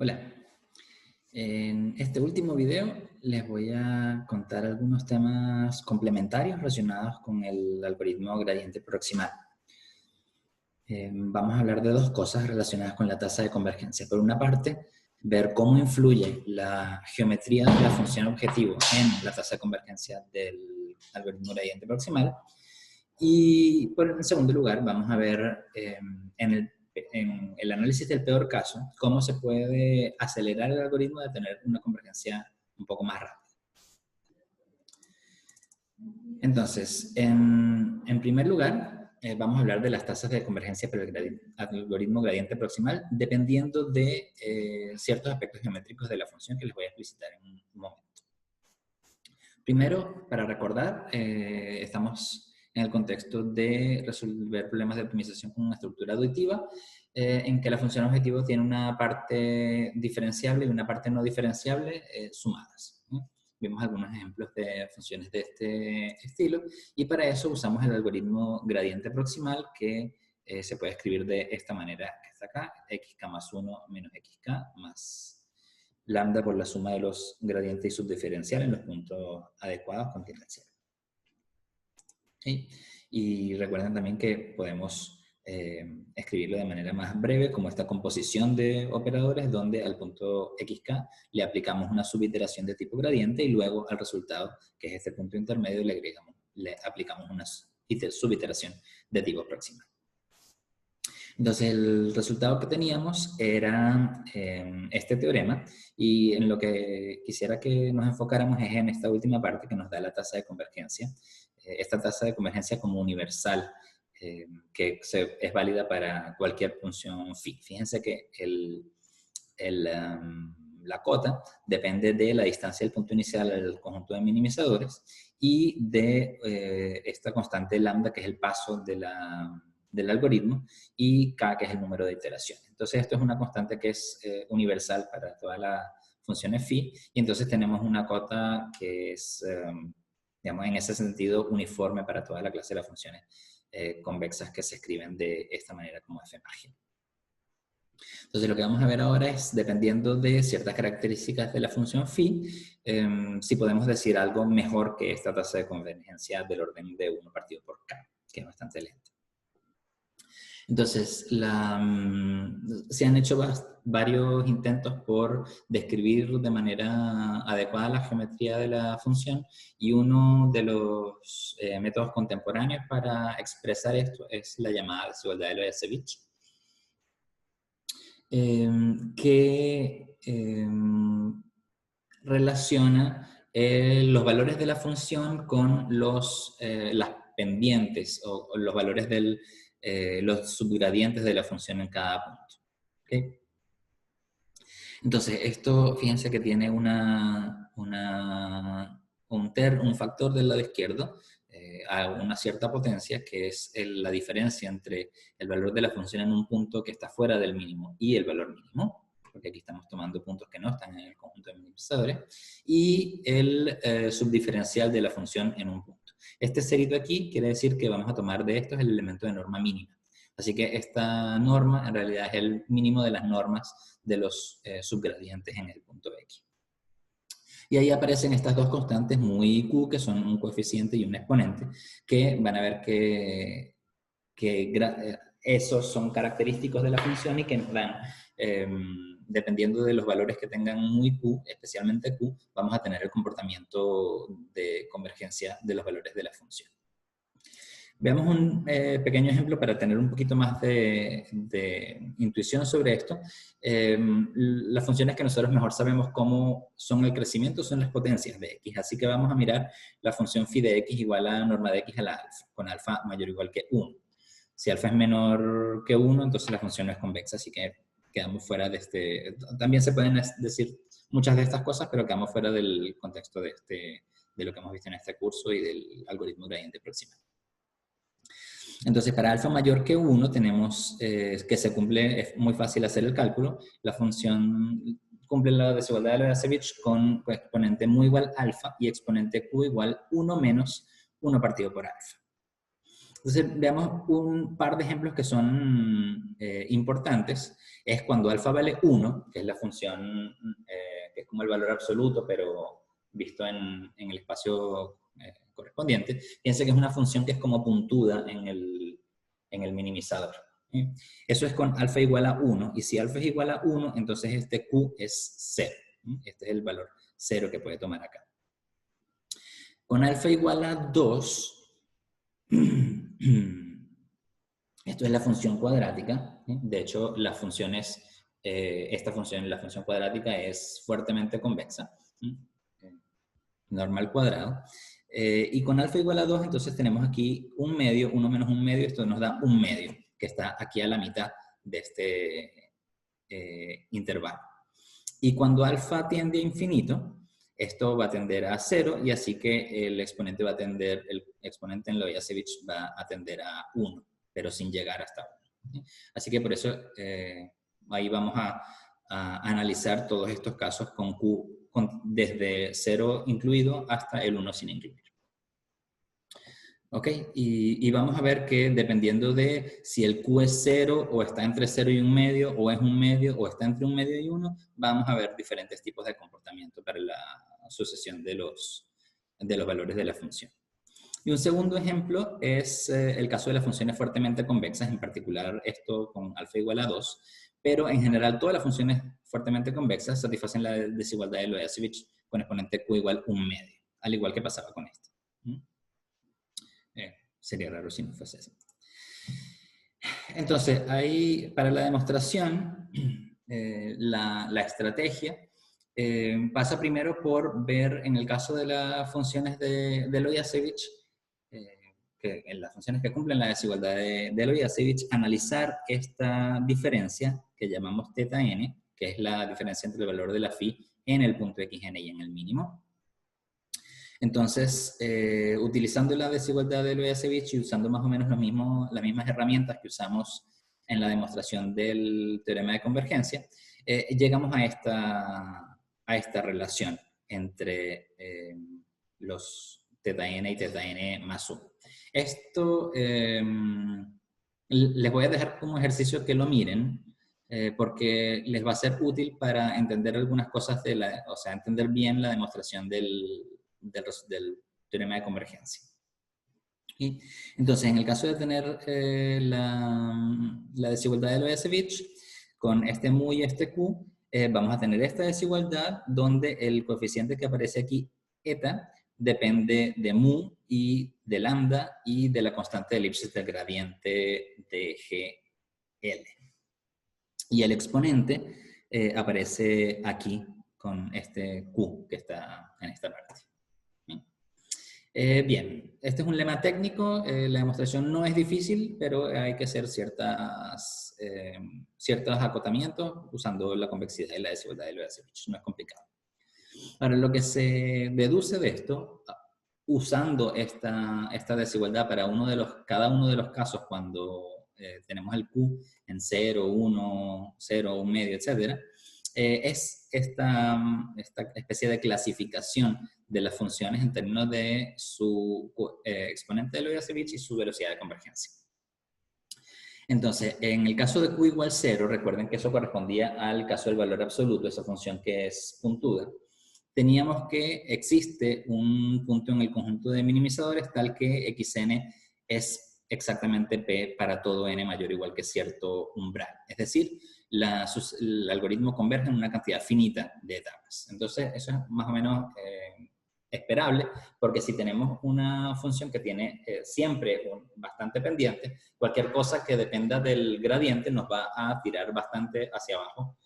Hola, en este último video les voy a contar algunos temas complementarios relacionados con el algoritmo gradiente proximal. Vamos a hablar de dos cosas relacionadas con la tasa de convergencia. Por una parte, ver cómo influye la geometría de la función objetivo en la tasa de convergencia del algoritmo gradiente proximal. Y en segundo lugar, vamos a ver en el análisis del peor caso, cómo se puede acelerar el algoritmo de tener una convergencia un poco más rápida. Entonces, en primer lugar, vamos a hablar de las tasas de convergencia para el algoritmo gradiente proximal, dependiendo de ciertos aspectos geométricos de la función que les voy a explicitar en un momento. Primero, para recordar, estamos en el contexto de resolver problemas de optimización con una estructura additiva, en que la función objetivo tiene una parte diferenciable y una parte no diferenciable sumadas. Vimos algunos ejemplos de funciones de este estilo, y para eso usamos el algoritmo gradiente proximal, que se puede escribir de esta manera que está acá: xk más 1 menos xk más lambda por la suma de los gradientes y subdiferenciales en los puntos adecuados con tilde al cielo. ¿Sí? Y recuerden también que podemos escribirlo de manera más breve como esta composición de operadores, donde al punto xk le aplicamos una subiteración de tipo gradiente y luego al resultado, que es este punto intermedio, le aplicamos una subiteración de tipo proximal. Entonces el resultado que teníamos era este teorema, y en lo que quisiera que nos enfocáramos es en esta última parte que nos da la tasa de convergencia. Esta tasa de convergencia como universal, que es válida para cualquier función phi. Fíjense que la cota depende de la distancia del punto inicial al conjunto de minimizadores y de esta constante lambda, que es el paso del algoritmo, y k, que es el número de iteraciones. Entonces esto es una constante que es universal para todas las funciones phi, y entonces tenemos una cota que es, digamos, en ese sentido uniforme para toda la clase de las funciones convexas que se escriben de esta manera como f margen. Entonces lo que vamos a ver ahora es, dependiendo de ciertas características de la función phi, si podemos decir algo mejor que esta tasa de convergencia del orden de 1 partido por k, que es bastante lenta. Entonces, se han hecho varios intentos por describir de manera adecuada la geometría de la función, y uno de los métodos contemporáneos para expresar esto es la llamada desigualdad de Lorentzovich, que relaciona los valores de la función con las pendientes o los valores de los subgradientes de la función en cada punto. ¿Okay? Entonces, esto, fíjense que tiene un factor del lado izquierdo a una cierta potencia, que es la diferencia entre el valor de la función en un punto que está fuera del mínimo y el valor mínimo, porque aquí estamos tomando puntos que no están en el conjunto de minimizadores, y el subdiferencial de la función en un punto. Este cerito aquí quiere decir que vamos a tomar de esto el elemento de norma mínima. Así que esta norma en realidad es el mínimo de las normas de los subgradientes en el punto X. Y ahí aparecen estas dos constantes mu y q, que son un coeficiente y un exponente, que van a ver que esos son característicos de la función y que nos dan, dependiendo de los valores que tengan mu y q, especialmente q, vamos a tener el comportamiento de convergencia de los valores de la función. Veamos un pequeño ejemplo para tener un poquito más de intuición sobre esto. Las funciones que nosotros mejor sabemos cómo son el crecimiento son las potencias de x, así que vamos a mirar la función phi de x igual a norma de x a la alfa, con alfa mayor o igual que 1. Si alfa es menor que 1, entonces la función no es convexa, así que quedamos fuera de este... También se pueden decir muchas de estas cosas, pero quedamos fuera del contexto de lo que hemos visto en este curso y del algoritmo gradiente proximal. Entonces, para alfa mayor que 1 tenemos que se cumple, es muy fácil hacer el cálculo, la función cumple la desigualdad de Lorentzovich con exponente mu igual alfa y exponente q igual 1 menos 1 partido por alfa. Entonces, veamos un par de ejemplos que son importantes. Es cuando alfa vale 1, que es la función, que es como el valor absoluto, pero visto en el espacio correspondiente. Piense que es una función que es como puntuda en el minimizador. ¿Sí? Eso es con alfa igual a 1, y si alfa es igual a 1, entonces este Q es 0. Este es el valor 0 que puede tomar acá. Con alfa igual a 2, esto es la función cuadrática. De hecho, las funciones, esta función, la función cuadrática, es fuertemente convexa. Normal cuadrado. Y con alfa igual a 2, entonces tenemos aquí un medio, 1 menos un medio, esto nos da un medio, que está aquí a la mitad de este intervalo. Y cuando alfa tiende a infinito, esto va a tender a 0, y así que el exponente en Loyasevic va a tender a 1, pero sin llegar hasta 1. Así que por eso ahí vamos a analizar todos estos casos con Q desde 0 incluido hasta el 1 sin incluir. ¿Ok? Y vamos a ver que dependiendo de si el Q es 0 o está entre 0 y un medio, o es un medio o está entre un medio y 1, vamos a ver diferentes tipos de comportamiento para la sucesión de los valores de la función. Y un segundo ejemplo es el caso de las funciones fuertemente convexas, en particular esto con alfa igual a 2, pero en general todas las funciones fuertemente convexas satisfacen la desigualdad de Loyasevic con exponente Q igual un medio, al igual que pasaba con esto. Sería raro si no fuese así. Entonces, ahí para la demostración, la estrategia pasa primero por ver, en el caso de las funciones de Loyasevic, que en las funciones que cumplen la desigualdad de Loyasevic, analizar esta diferencia que llamamos θn, que es la diferencia entre el valor de la phi en el punto xn y en el mínimo. Entonces, utilizando la desigualdad de Loyasevic y usando más o menos las mismas herramientas que usamos en la demostración del teorema de convergencia, llegamos a esta relación entre los θn y θn más 1. Esto les voy a dejar como ejercicio que lo miren, porque les va a ser útil para entender algunas cosas, o sea, entender bien la demostración del teorema de convergencia. Y entonces, en el caso de tener la desigualdad de Loyasevic, con este mu y este q, vamos a tener esta desigualdad donde el coeficiente que aparece aquí, eta, depende de mu y de lambda y de la constante de elipsis del gradiente de GL. Y el exponente aparece aquí con este q que está en esta parte. Bien, este es un lema técnico, la demostración no es difícil, pero hay que hacer ciertos acotamientos usando la convexidad y la desigualdad de Loyasevic, no es complicado. Ahora, lo que se deduce de esto, usando esta desigualdad para cada uno de los casos cuando tenemos el Q en 0, 1, 0, 1 medio, etc., es esta especie de clasificación de las funciones en términos de su exponente de Loyasevic y su velocidad de convergencia. Entonces, en el caso de Q igual 0, recuerden que eso correspondía al caso del valor absoluto, esa función que es puntuda. Teníamos que existe un punto en el conjunto de minimizadores tal que xn es exactamente p para todo n mayor o igual que cierto umbral. Es decir, el algoritmo converge en una cantidad finita de etapas. Entonces, eso es más o menos esperable, porque si tenemos una función que tiene siempre bastante pendiente, cualquier cosa que dependa del gradiente nos va a tirar bastante hacia abajo,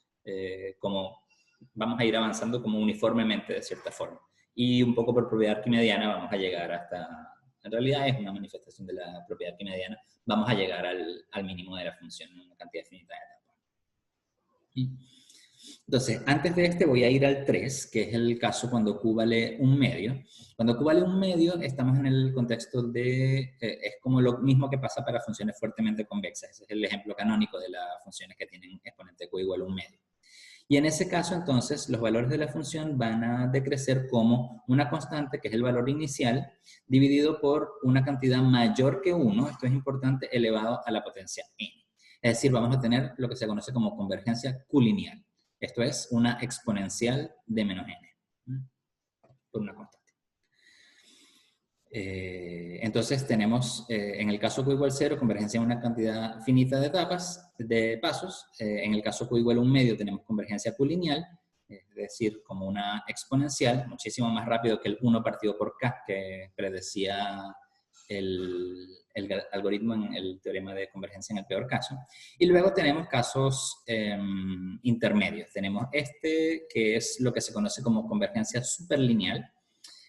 como vamos a ir avanzando como uniformemente de cierta forma. Y un poco por propiedad arquimediana vamos a llegar hasta, en realidad es una manifestación de la propiedad arquimediana, vamos a llegar al mínimo de la función en una cantidad finita de etapas. Entonces, antes de este voy a ir al 3, que es el caso cuando Q vale un medio. Cuando Q vale un medio, estamos en el contexto de, es como lo mismo que pasa para funciones fuertemente convexas. Ese es el ejemplo canónico de las funciones que tienen exponente Q igual a un medio. Y en ese caso, entonces, los valores de la función van a decrecer como una constante, que es el valor inicial, dividido por una cantidad mayor que 1, esto es importante, elevado a la potencia n. Es decir, vamos a tener lo que se conoce como convergencia culineal. Esto es una exponencial de menos n, por una constante. Entonces tenemos, en el caso q igual 0, convergencia en una cantidad finita de etapas, de pasos. En el caso q igual 1/2 tenemos convergencia culineal, es decir, como una exponencial, muchísimo más rápido que el 1 partido por k que predecía el algoritmo en el teorema de convergencia en el peor caso. Y luego tenemos casos intermedios. Tenemos este, que es lo que se conoce como convergencia superlineal,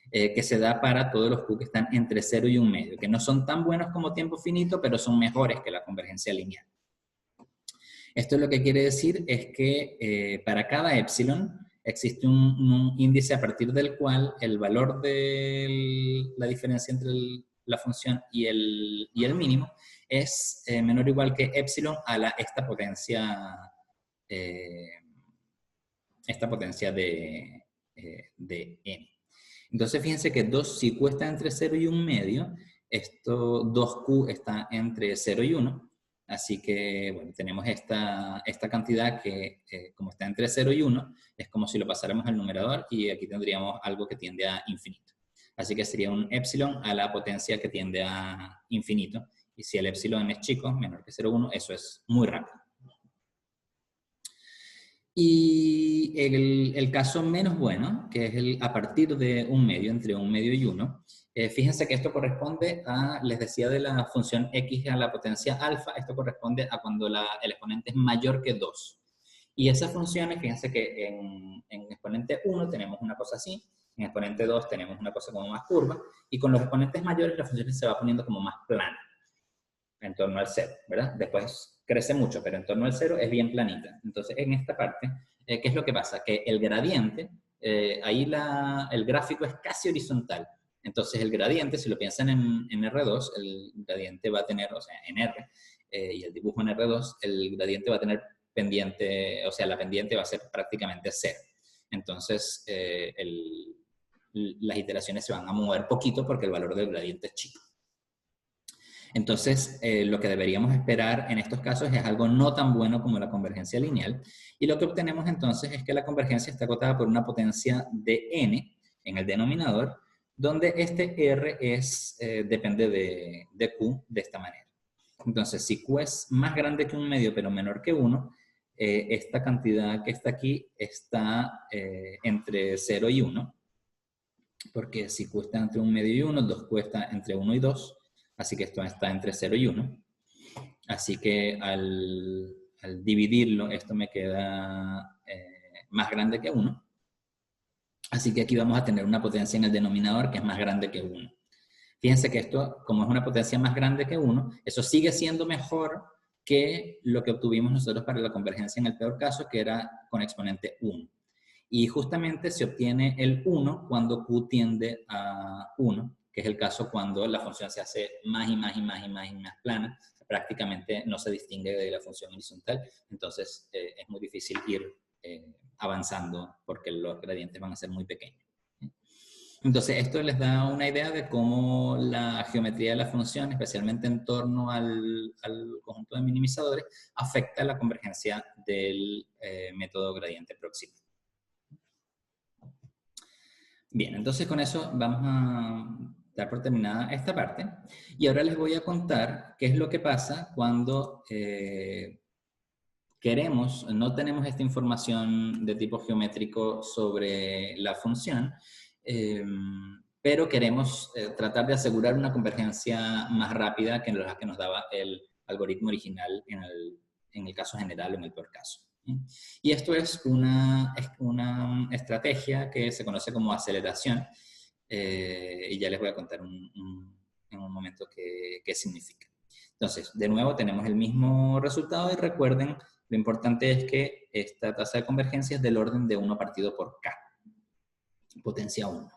que se da para todos los Q que están entre 0 y 1/2, que no son tan buenos como tiempo finito, pero son mejores que la convergencia lineal. Esto lo que quiere decir es que para cada epsilon existe un índice a partir del cual el valor de la diferencia entre la función y el mínimo es menor o igual que epsilon a esta potencia de n. Entonces fíjense que si Q está entre 0 y 1/2, esto 2Q está entre 0 y 1, así que bueno, tenemos esta cantidad que como está entre 0 y 1, es como si lo pasáramos al numerador y aquí tendríamos algo que tiende a infinito. Así que sería un epsilon a la potencia que tiende a infinito, y si el epsilon es chico, menor que 0,1, eso es muy rápido. Y el caso menos bueno, que es a partir de 1/2, entre 1/2 y 1, fíjense que esto corresponde a, les decía de la función x a la potencia alfa, esto corresponde a cuando el exponente es mayor que 2. Y esas funciones, fíjense que en exponente 1 tenemos una cosa así, en exponente 2 tenemos una cosa como más curva, y con los exponentes mayores la función se va poniendo como más plana, en torno al 0, ¿verdad? Después crece mucho, pero en torno al 0 es bien planita. Entonces, en esta parte, ¿qué es lo que pasa? Que el gradiente, ahí el gráfico es casi horizontal. Entonces, el gradiente, si lo piensan en R2, el gradiente va a tener, o sea, en R, y el dibujo en R2, el gradiente va a tener pendiente, o sea, la pendiente va a ser prácticamente 0. Entonces, las iteraciones se van a mover poquito porque el valor del gradiente es chico. Entonces, lo que deberíamos esperar en estos casos es algo no tan bueno como la convergencia lineal. Y lo que obtenemos entonces es que la convergencia está acotada por una potencia de n en el denominador, donde este r depende de q de esta manera. Entonces, si q es más grande que 1/2 pero menor que 1, esta cantidad que está aquí está entre 0 y 1. Porque si q está entre 1/2 y 1, 2q está entre 1 y 2. Así que esto está entre 0 y 1. Así que al dividirlo, esto me queda más grande que 1. Así que aquí vamos a tener una potencia en el denominador que es más grande que 1. Fíjense que esto, como es una potencia más grande que 1, eso sigue siendo mejor que lo que obtuvimos nosotros para la convergencia en el peor caso, que era con exponente 1. Y justamente se obtiene el 1 cuando q tiende a 1, que es el caso cuando la función se hace más y más y más y más y más plana, prácticamente no se distingue de la función horizontal, entonces es muy difícil ir avanzando porque los gradientes van a ser muy pequeños. Entonces esto les da una idea de cómo la geometría de la función, especialmente en torno al conjunto de minimizadores, afecta la convergencia del método gradiente próximo. Bien, entonces con eso vamos a dar por terminada esta parte. Y ahora les voy a contar qué es lo que pasa cuando no tenemos esta información de tipo geométrico sobre la función, pero queremos tratar de asegurar una convergencia más rápida que la que nos daba el algoritmo original en el caso general o en el peor caso. Y esto es una estrategia que se conoce como aceleración, y ya les voy a contar en un momento qué significa. Entonces, de nuevo tenemos el mismo resultado y recuerden, lo importante es que esta tasa de convergencia es del orden de 1 partido por k, potencia 1.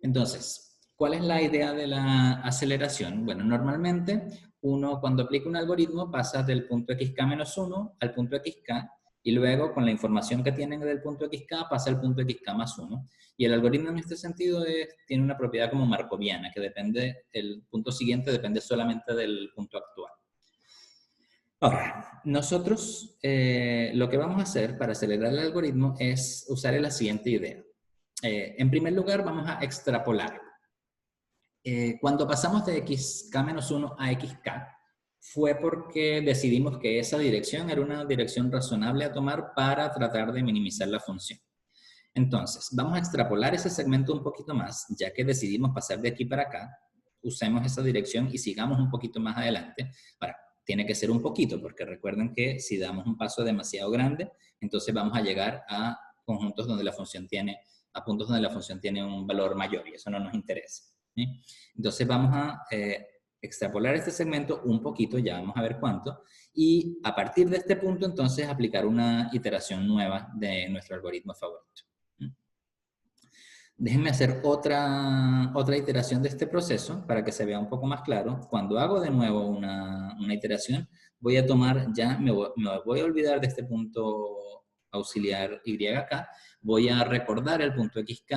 Entonces, ¿cuál es la idea de la aceleración? Bueno, normalmente uno cuando aplica un algoritmo pasa del punto xk menos 1 al punto xk Y luego, con la información que tienen del punto XK, pasa al punto XK más 1. Y el algoritmo en este sentido tiene una propiedad como markoviana, que depende, el punto siguiente depende solamente del punto actual. Ahora, nosotros lo que vamos a hacer para acelerar el algoritmo es usar la siguiente idea. En primer lugar, vamos a extrapolar. Cuando pasamos de xk-1 a xk, fue porque decidimos que esa dirección era una dirección razonable a tomar para tratar de minimizar la función. Entonces, vamos a extrapolar ese segmento un poquito más, ya que decidimos pasar de aquí para acá. Usemos esa dirección y sigamos un poquito más adelante. Ahora, tiene que ser un poquito, porque recuerden que si damos un paso demasiado grande, entonces vamos a llegar a conjuntos donde la función tiene, a puntos donde la función tiene un valor mayor, y eso no nos interesa, ¿sí? Entonces vamos a extrapolar este segmento un poquito, ya vamos a ver cuánto, y a partir de este punto entonces aplicar una iteración nueva de nuestro algoritmo favorito. Déjenme hacer otra iteración de este proceso para que se vea un poco más claro. Cuando hago de nuevo una iteración, voy a tomar ya, me voy a olvidar de este punto auxiliar YK, voy a recordar el punto XK,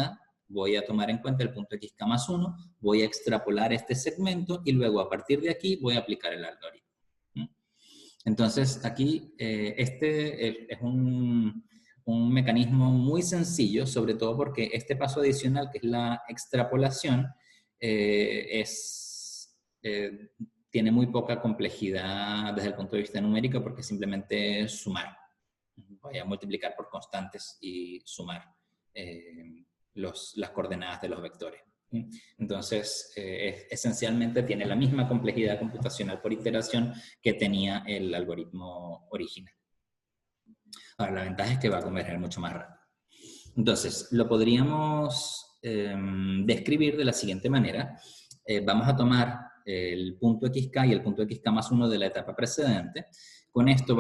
voy a tomar en cuenta el punto XK más 1, voy a extrapolar este segmento y luego a partir de aquí voy a aplicar el algoritmo. Entonces aquí este es un mecanismo muy sencillo, sobre todo porque este paso adicional, que es la extrapolación, tiene muy poca complejidad desde el punto de vista numérico porque simplemente es sumar. Voy a multiplicar por constantes y sumar las coordenadas de los vectores. Entonces, esencialmente tiene la misma complejidad computacional por iteración que tenía el algoritmo original. Ahora, la ventaja es que va a converger mucho más rápido. Entonces, lo podríamos describir de la siguiente manera. Vamos a tomar el punto XK y el punto XK más 1 de la etapa precedente. Con esto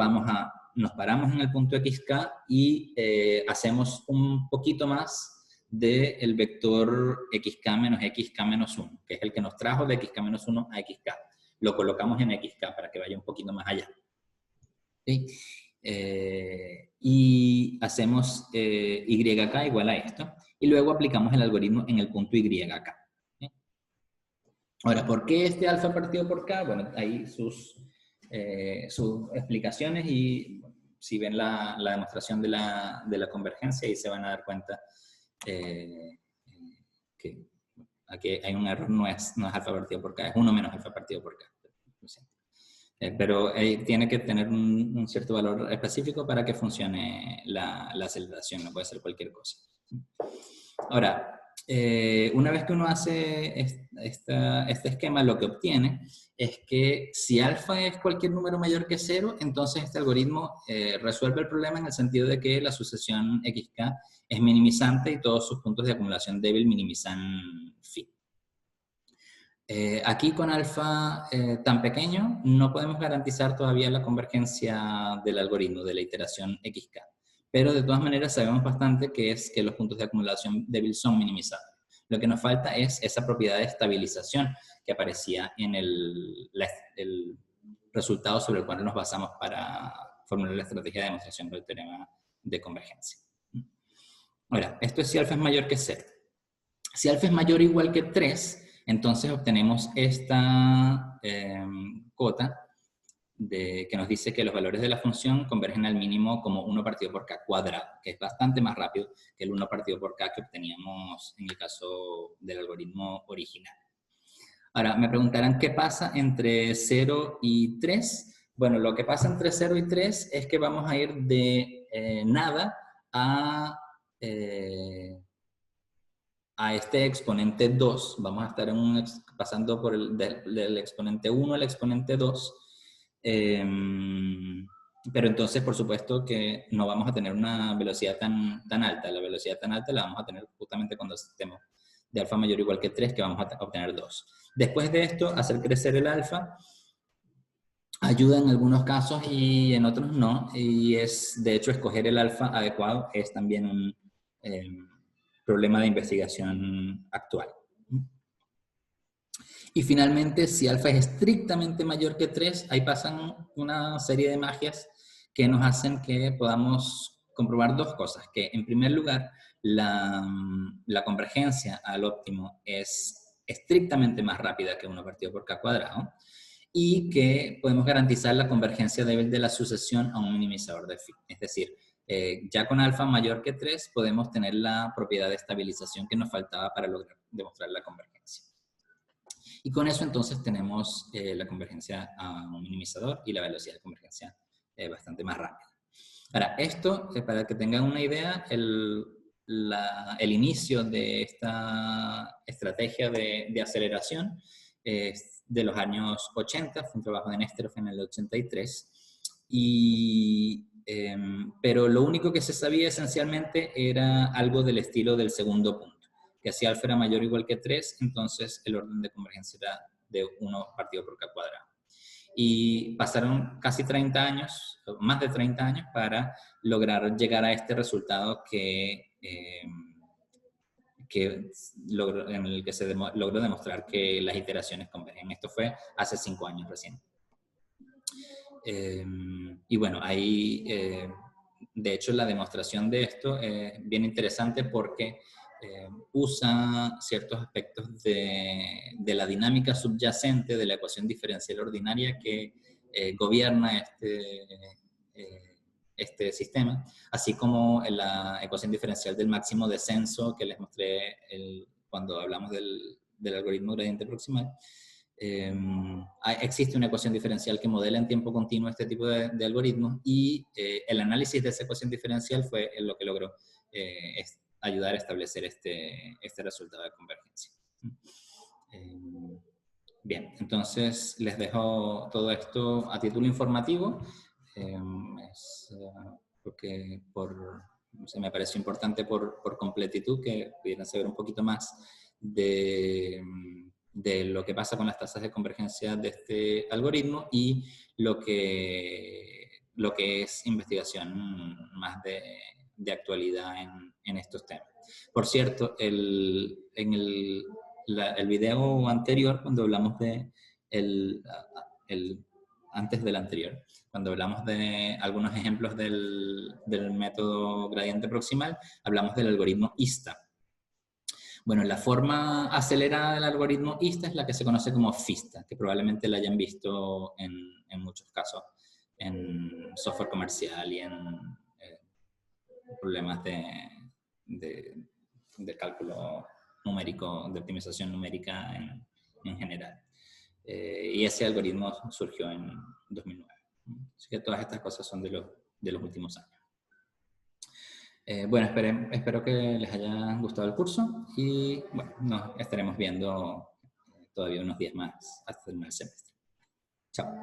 nos paramos en el punto XK y hacemos un poquito más del vector XK menos XK menos 1, que es el que nos trajo de XK menos 1 a XK. Lo colocamos en XK para que vaya un poquito más allá. ¿Sí? Y hacemos YK igual a esto, y luego aplicamos el algoritmo en el punto YK. ¿Sí? Ahora, ¿por qué este alfa partido por K? Bueno, hay sus explicaciones y si ven la demostración de la convergencia, ahí se van a dar cuenta que aquí hay un error, no es alfa partido por K, es 1 menos alfa partido por K. Pero tiene que tener un cierto valor específico para que funcione la aceleración, no puede ser cualquier cosa. Ahora, una vez que uno hace este esquema, lo que obtiene es que si alfa es cualquier número mayor que 0, entonces este algoritmo resuelve el problema en el sentido de que la sucesión XK es minimizante y todos sus puntos de acumulación débil minimizan phi. Aquí con alfa tan pequeño no podemos garantizar todavía la convergencia del algoritmo de la iteración XK. Pero de todas maneras sabemos bastante que es que los puntos de acumulación débil son minimizados. Lo que nos falta es esa propiedad de estabilización que aparecía en el resultado sobre el cual nos basamos para formular la estrategia de demostración del teorema de convergencia. Ahora, esto es si alfa es mayor que 0. Si alfa es mayor o igual que 3, entonces obtenemos esta cota que nos dice que los valores de la función convergen al mínimo como 1 partido por k cuadrado, que es bastante más rápido que el 1 partido por k que obteníamos en el caso del algoritmo original. Ahora, me preguntarán qué pasa entre 0 y 3. Bueno, lo que pasa entre 0 y 3 es que vamos a ir de nada a este exponente 2. Vamos a estar pasando por del exponente 1 al exponente 2. Pero entonces, por supuesto que no vamos a tener una velocidad tan alta. La velocidad tan alta la vamos a tener justamente cuando estemos de alfa mayor o igual que 3, que vamos a obtener 2. Después de esto, hacer crecer el alfa ayuda en algunos casos y en otros no. Y de hecho, escoger el alfa adecuado es también un problema de investigación actual. Y finalmente, si alfa es estrictamente mayor que 3, ahí pasan una serie de magias que nos hacen que podamos comprobar dos cosas. Que en primer lugar, la convergencia al óptimo es estrictamente más rápida que 1 partido por k cuadrado, y que podemos garantizar la convergencia débil de la sucesión a un minimizador de phi. Es decir, ya con alfa mayor que 3 podemos tener la propiedad de estabilización que nos faltaba para lograr demostrar la convergencia. Y con eso entonces tenemos la convergencia a un minimizador y la velocidad de convergencia bastante más rápida. Ahora, esto, para que tengan una idea, el inicio de esta estrategia de aceleración es de los años 80, fue un trabajo de Nesterov en el 83, pero lo único que se sabía esencialmente era algo del estilo del segundo punto, que si alfa era mayor o igual que 3, entonces el orden de convergencia era de 1 partido por k cuadrado. Y pasaron casi 30 años, más de 30 años, para lograr llegar a este resultado en el que se logró demostrar que las iteraciones convergen. Esto fue hace 5 años recién. Y bueno, ahí, de hecho, la demostración de esto es bien interesante porque usa ciertos aspectos de la dinámica subyacente de la ecuación diferencial ordinaria que gobierna este sistema, así como la ecuación diferencial del máximo descenso que les mostré cuando hablamos del algoritmo gradiente proximal. Existe una ecuación diferencial que modela en tiempo continuo este tipo de algoritmos, y el análisis de esa ecuación diferencial fue lo que logró ayudar a establecer este resultado de convergencia. Bien, entonces les dejo todo esto a título informativo, porque me pareció importante por completitud que pudieran saber un poquito más de lo que pasa con las tasas de convergencia de este algoritmo y lo que es investigación más de actualidad en estos temas. Por cierto, en el video anterior, cuando hablamos antes del anterior, cuando hablamos de algunos ejemplos del método gradiente proximal, hablamos del algoritmo ISTA. Bueno, la forma acelerada del algoritmo ISTA es la que se conoce como FISTA, que probablemente la hayan visto en muchos casos en software comercial y en problemas de cálculo numérico, de optimización numérica en general. Y ese algoritmo surgió en 2009. Así que todas estas cosas son de los últimos años. Bueno, espero que les haya gustado el curso y bueno, nos estaremos viendo todavía unos días más hasta terminar el semestre. Chao.